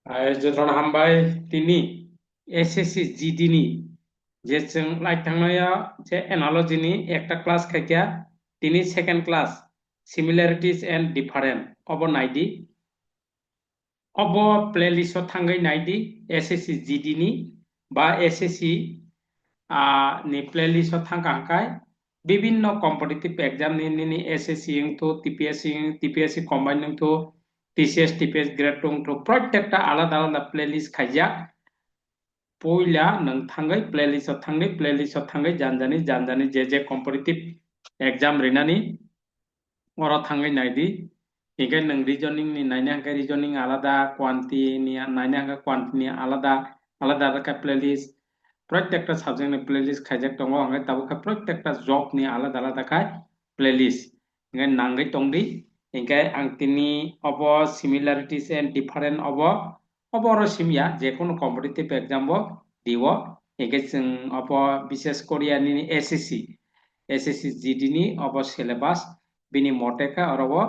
Jodron hambai tini SSC GD ni je जों लाइथांनाया जे एनालजी नि एकटा class खायकिया tini second class similarities and different obo naidi obo playlist o thangai naidi SSC GD ni ba SSC ni playlist o thangkangkai বিভিন্ন competitive exam ni SSC তো TPSC combine তো TCS TPS grade তো প্রত্যেকটা আলাদা আলাদা playlist খাইজা পয়লা নং থাঙ্গাই প্লেলিস্টआव थाङै जानजानि जे competitive exam रिनानि अरा थाङै नायदि इनखाय नों रिजनिं नि नायनो हांखाय रिजनिं आलादा क्वान्टिटी नि नायनो हांखाय क्वान्टिटी नि आलादा आलादा रोखा प्लेलिस्ट प्रत्येकटा साबजेक्ट नि प्लेलिस्ट खायजाक दङ हांखाय ताबो प्रत्येकटा जब नि आलादा आलादा खाय प्लेलिस्ट इनखाय नांगै दंदि इनखाय आं तिनि अब सिमिलारिटीज एंड डिफरेंट अब अरो सिमिया जेखुनु कम्पिटिटिभ एग्जाम बो दिव इनखाय जों अब विशेष करिया नि SSC GD नि अब सिलेबास बिनि मटेका अरबो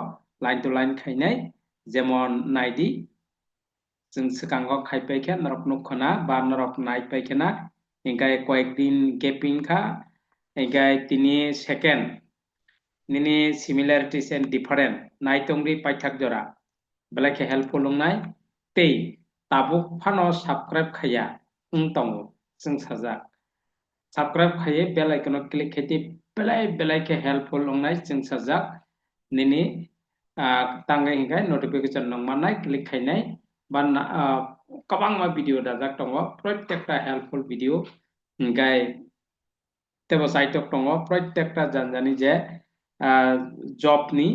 लाइन टू लाइन खायनाय जेमन नायदि जों सिगाङाव खायपायखा नरक नुखना बा नरक नायपायखना इनखाय कয়েকদিন गेपिं खा इनखाय तिनि सेकेंड निनि सिमिलारिटीज एंड डिफरेंट नायतंग्रि पाइथाक जरा बेलाके हेल्पफुल नाय तै ताबुक फानो साबस्क्राइब खाया तंगो जों साजा साबस्क्राइब खाये बेल आइकन क्लिक खेति बेलाके हेल्पफुल नाय जों साजा निनि तांगे हिंगाय नोटिफिकेशन नंमानाय क्लिक खायनाय बा कबां मा भिडियो दाजाक दङ प्रत्येकटा हेल्पफुल भिडियो हिंगाय तेबो साइटक दङ प्रत्येकटा जानजानि जे जब नि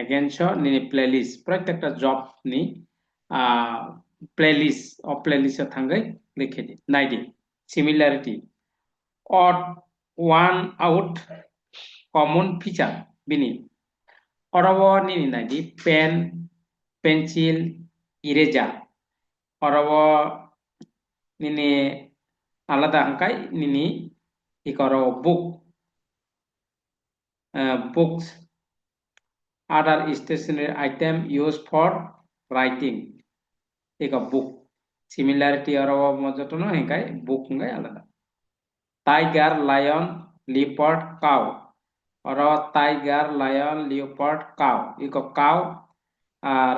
एगेन्स्ट नि प्लेलिस्ट प्रत्येकटा जब नि प्लेलिस्ट थांगै लिखेदि नायदि similarity odd one out common feature bini orobo nini naidi pen pencil eraser orobo nini alada hangkai nini ikoro books other stationery item used for writing ika book similarity orobo mojotono hangkai book hangkai alada tiger lion leopard cow oro tiger lion leopard cow iko cow আর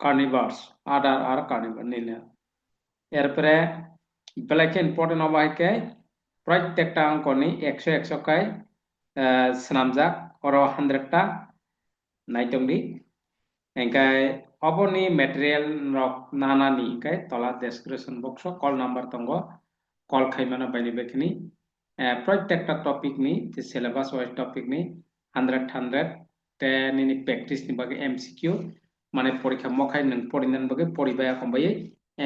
carnivores other are carnivore nina এরপরে বেলাকে important অবাইকে প্রত্যেকটা অঙ্কনি 100 কাই স্নামজাক অর 100টা নাইটংদি এঙ্কাই অবনি ম্যাটেরিয়াল রক নানানি এঙ্কাই তলা ডেসক্রিপশন বক্স কল নাম্বার দङ কল খাইমানা বাইনি বেखिनि প্রত্যেকটা টপিক नि যে সিলেবাস ওয়াইজ টপিক नि 100 তে নিনি প্র্যাকটিস नि বাগে এমসিকিউ মানে পরীক্ষা মখাই নং পড়িনান বাগে পড়িবায়া কমবাयै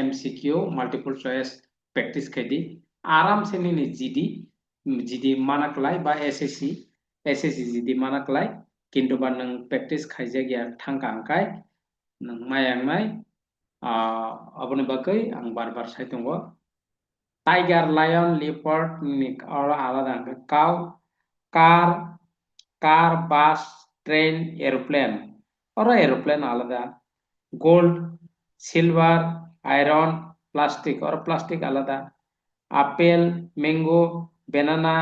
एमसीक्यू मल्टीपल चॉइस प्रैक्टिस खेदी आराम से नहीं जीडी मानकलाय बा एसएससी जीडी मानकलाय किंतु बा नंग प्रैक्टिस खाइजे गया थांका अंकाय नंग मायांगनाय अपने बाकै आं बार बार साइतंगो टाइगर लायन लेपर्ड और आलादा cow car bus train aeroplane और एरोप्लेन आलादा गोल्ड सिल्वर आयरन प्लास्टिक और प्लास्टिक आलादा apple mango banana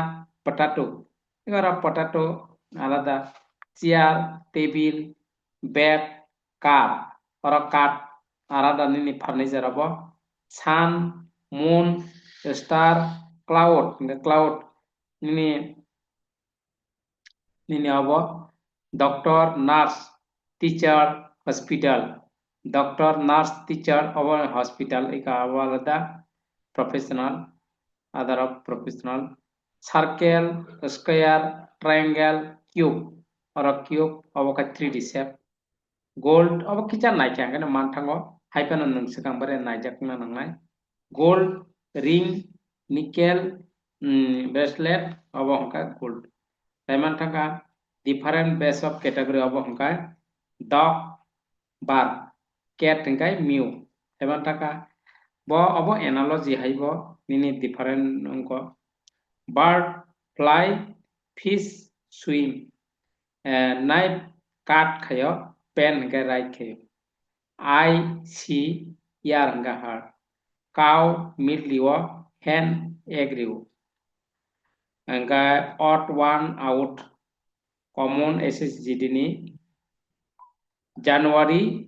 potato potato आलादा चेयर टेबिल बेड कार और काट आलादा निनी फर्निचर अब सान मून स्टार क्लाउड निनी अब doctor nurse teacher hospital doctor nurse teacher अब हॉस्पिटल एक आलादा professional other professional circle square triangle cube और क्यूब अब का 3D शेप गोल्ड अब किचा नायखांगन मानथांगो हाइफान नंसिगां बारे नायजाकना नांनाय गोल्ड रिंग निकेल ब्रेसलेट अब हंका गोल्ड ताइमान थांगा डिफरेंट बेस ऑफ कैटेगरी अब हंका डॉग बार कैट हंकाय मिउ ताइमान थांगा बो अब एनालॉजी हाइबो निनी डिफरेंट अंको bird fly fish swim knife cut खायो पेन हंकाय राइट खायो I see ear hingga heart. Cow milk liwa hen egg liu. Hingga odd one out common SSGD ni January,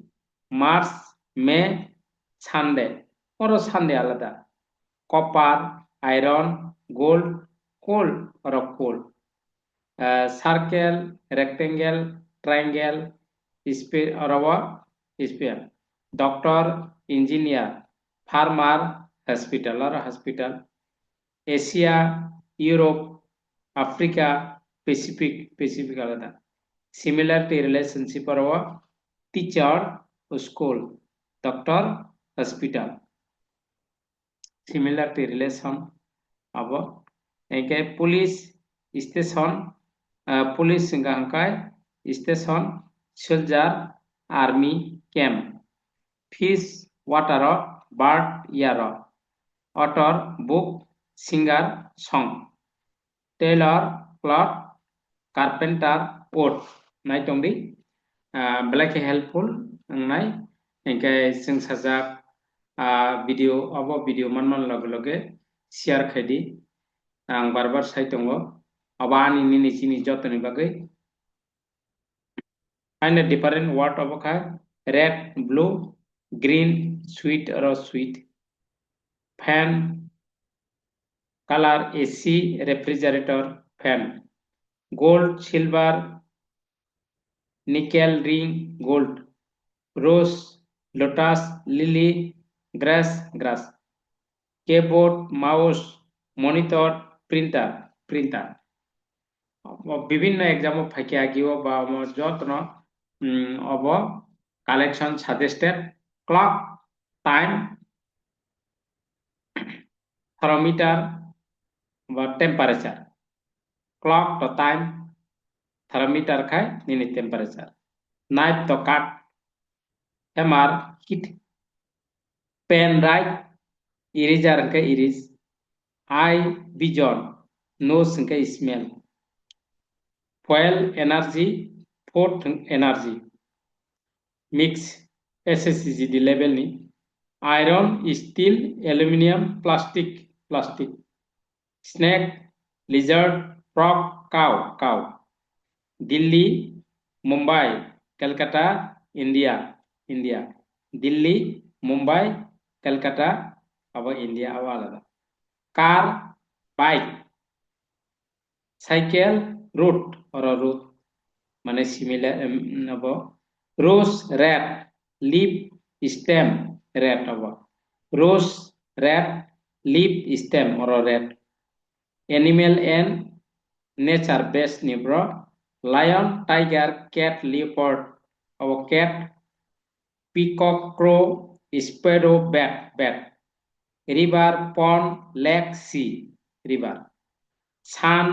March, May, Sunday. Oro Sunday alada. Copper, iron, gold, coal or coal. Circle, rectangle, triangle, sphere or sphere. Doctor, engineer, farmer, hospital or hospital. Asia, Europe, Africa, Pacific alada. Similarity relationship or teacher, school, doctor, hospital. Similarity relation abo engke police station police hingga hangkai station soldier army camp fish water bird ear author book singer song tailor cloth carpenter wood nai tongdi black helpful nai engke sing sajak video abo video manman lage share khaidi ang barbar saitongo abani nini chini jotoni bagai find a different word of red blue green sweet or sweet fan color AC refrigerator fan gold silver nickel ring gold rose lotus lily grass keyboard mouse monitor printer বিভিন্ন এক্সামত ফাঁকি আগিব বা যত্ন অব collection suggested clock time thermometer বা temperature clock to time thermometer খাই নিনি temperature knife to cut hammer hit pen write eraser হংকে ইরিজ আই বিজন নোজ হংকে smell fuel energy, fourth energy, mix SSCGD level ni, iron, steel, aluminium, plastic, snake, lizard, frog, cow, Delhi, Mumbai, Calcutta, India, Delhi, Mumbai, Calcutta, aba India aba alada, car, bike, cycle, root or a root মানে similar abo rose rat leaf stem rat abo rose rat leaf stem or a rat animal and nature based ni bro lion tiger cat leopard abo cat peacock crow sparrow bat river pond lake sea river sun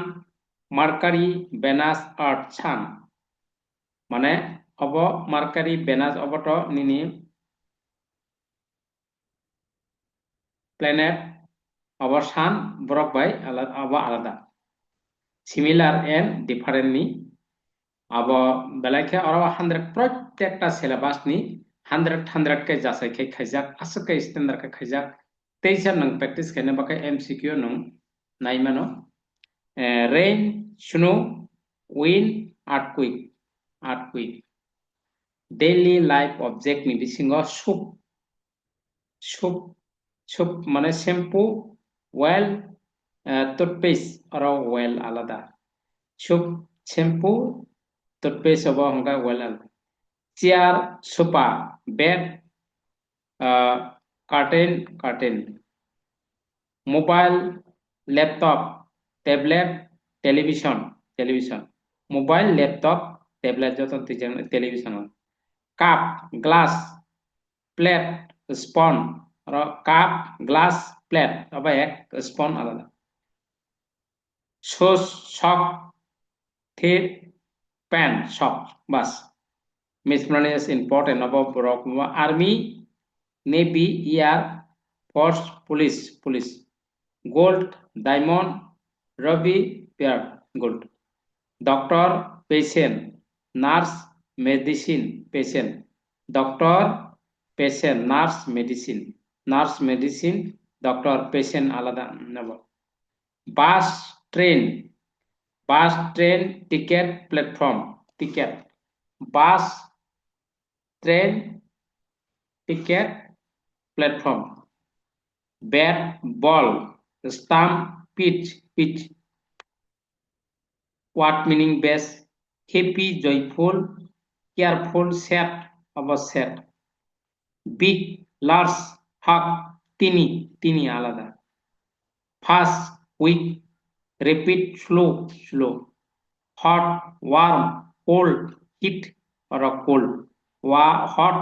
Mercury, Venus, Earth, Sun. Mane obo Mercury, Venus obo to nini planet obo Sun borok bai obo alada. Similar and different ni obo belakhe oro 100 প্রত্যেকটা syllabus ni 100 ke jasai ke khaijak asuk ke standard ke khaijak teisa nang practice kene bakai MCQ nang naimano rain, snow, wind, earthquake. Daily life object ni bisingo soup মানে shampoo, oil, toothpaste or oil alada. Soup, shampoo, toothpaste obo hangka oil alada. Chair, sofa, bed, curtain. Mobile, laptop, tablet, television, mobile, laptop, tablet joton television, cup, glass, plate, spoon, or cup, glass, plate, aba ek spoon alada. Shoes, sock, thief, pen, sock, bas. Miscellaneous important above rock army, navy, air force, police. Gold, diamond, ruby, pearl, gold. Doctor, patient, nurse, medicine, patient. Doctor, patient nurse medicine doctor patient আলাদা নেব bus train ticket platform ticket bus train ticket platform bat ball stump pitch what meaning base happy joyful careful sad about sad big large hug tiny আলাদা fast quick rapid slow hot warm cold heat or a cold hot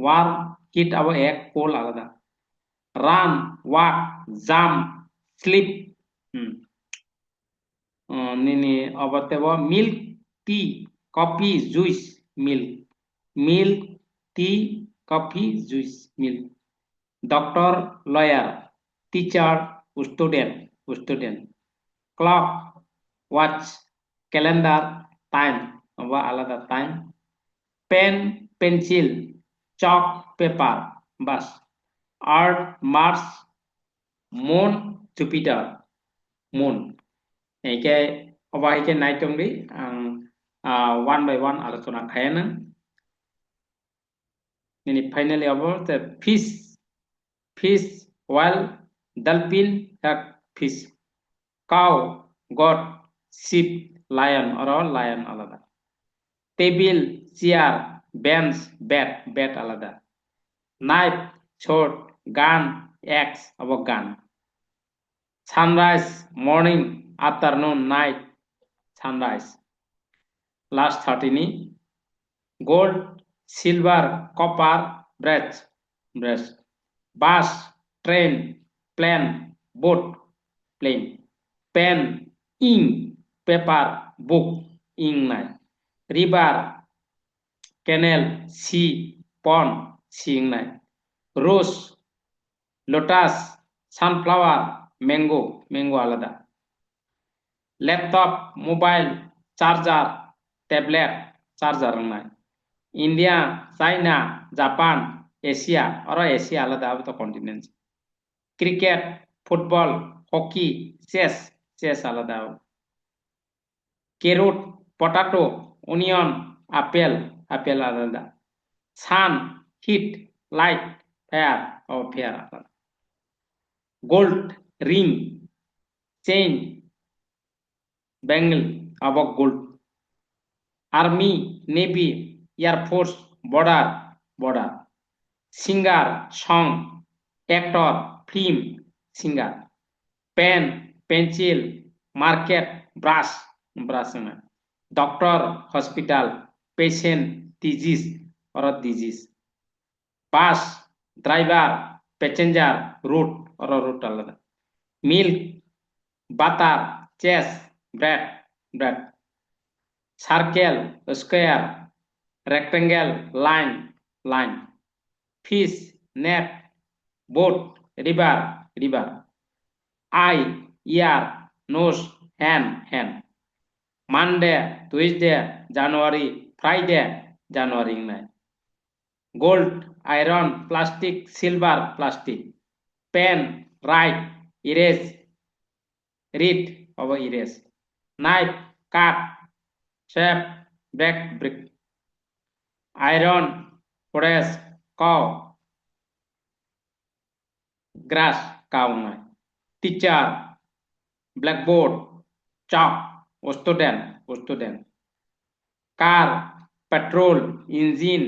warm heat আবার এক cold আলাদা run walk jump sleep nini abar tebo milk tea coffee juice milk tea coffee juice milk doctor lawyer teacher student clock watch calendar time abar alada time pen pencil chalk paper bas earth mars moon jupiter moon একে অবাহিকে নাইটংলি আং one by one আলোচনা খায়ানো ini finally about the fish whale dolphin fish cow goat sheep lion or lion আলাদা table chair bench bat আলাদা knife sword গান axe of গান sunrise morning afternoon night sunrise last 13 gold silver copper brass bus train plane boat plane pen ink paper book ink nai river canal sea pond sea nai rose lotus sunflower mango alada laptop mobile charger tablet charger nai india china japan asia or asia alada to continents cricket football hockey chess alada carrot potato onion apple alada sun heat light fire or fire alada gold ring chain bangle about gold army navy air force border singer song actor film singer pen pencil market brush doctor hospital patient disease or disease bus driver passenger route or route alada milk butter chess bread circle square rectangle line fish net boat river eye ear nose hand monday tuesday january friday january gold iron plastic silver plastic pen write erase read over erase knife cut shape brick iron forest cow grass cow teacher blackboard chalk student car petrol engine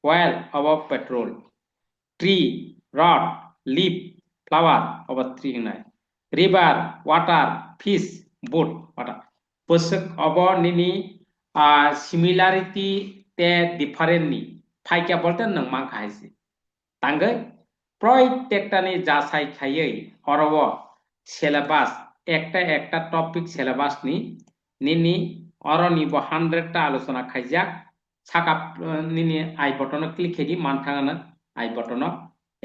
oil above petrol tree rod leaf flower over tree river water fish boat water pusuk abo nini similarity te different ni ফাইকা বলতে নং মান খাইছে তাঙ্গে প্রত্যেকটানি যাচাই খাইयै হরব syllabus একটা topic syllabus নিনি অরনি 100টা আলোচনা খাইজাক সাকা নিনি I button click হেদি মান থাঙানা I button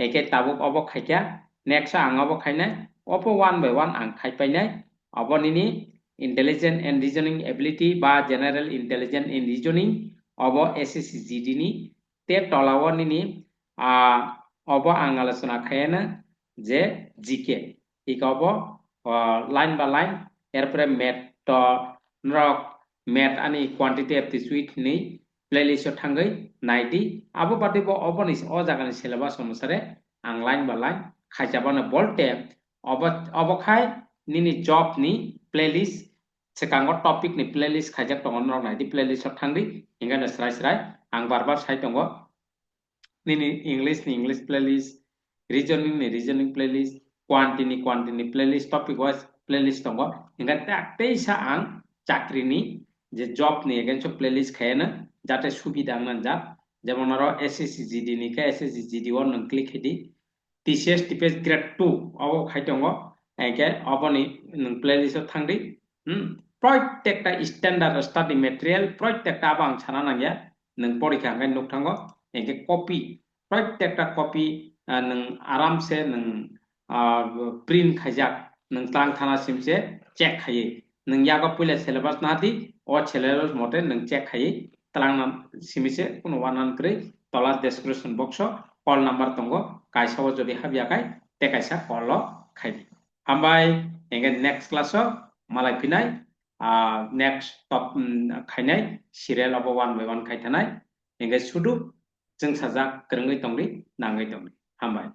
একে তাবুক of খাইকা next আং অব খাইনাय অপ ওয়ান বাই ওয়ান আং খাইপাইনাय of Nini intelligent and reasoning ability বা general intelligent in reasoning of SSC GD নি তে তলাও নিনি obo ang aলোচনা খাইনা যে জিকে ইকবো লাইন বা লাইন এরপরে ম্যাথ তো নরক ম্যাথ আনি কোয়ান্টিটি অ্যাপটিটিউড ni প্লেলিস্ট থাঙ্গৈ নাইদি আবো বাদিবো অবনি অ জাগানি সিলেবাস অনুসারে আং লাইন বা লাইন খাইজাবানো বলতে অবখাই নিনি জব ni প্লেলিস্ট সেকাঙ্গ টপিক ni প্লেলিস্ট খাইজাক দङ নরক নাইদি প্লেলিস্ট থাঙ্গৈ হিঙ্গানো স্রাই স্রাই আং বারবার সাই দङ nini English ni English playlist, reasoning ni reasoning playlist, quantity ni playlist, topic wise playlist tongo. Hingga tak teisa ang chakri ni je job ni again so playlist khayana jate subida nan jat jemon aro SSC GD ni ka SSC GD 1 nang click hedi TCS TPS grade 2 abo khai tongo eke oboni nang playlist thangdi প্রত্যেকটা standard study material প্রত্যেকটা আবাং ছানা নাগিয়া নং পরীক্ষা গাই nook থাঙ্গো একে copy প্রত্যেকটা copy নং আরামসে নং প্রিন্ট খাইজাক নং তাং থানা সিমসে চেক খাইয়ে নং ইয়াগো পয়লা সিলেবাস নাদি ও সিলেবাস মতে নং চেক খাইয়ে তালাং সিমিসে কোনো ওয়ানান করে তলা ডেসক্রিপশন বক্স কল নাম্বার তঙ্গো কাইসাও যদি হাবিয়াকাই তে কাইসা call খাইবি হামবাই এগে next class malai ফিনাই next top khainai serial abo one by one khai thanai engge sudu जों साजा गोरोङै दंलै नाङै दंलै हामबाय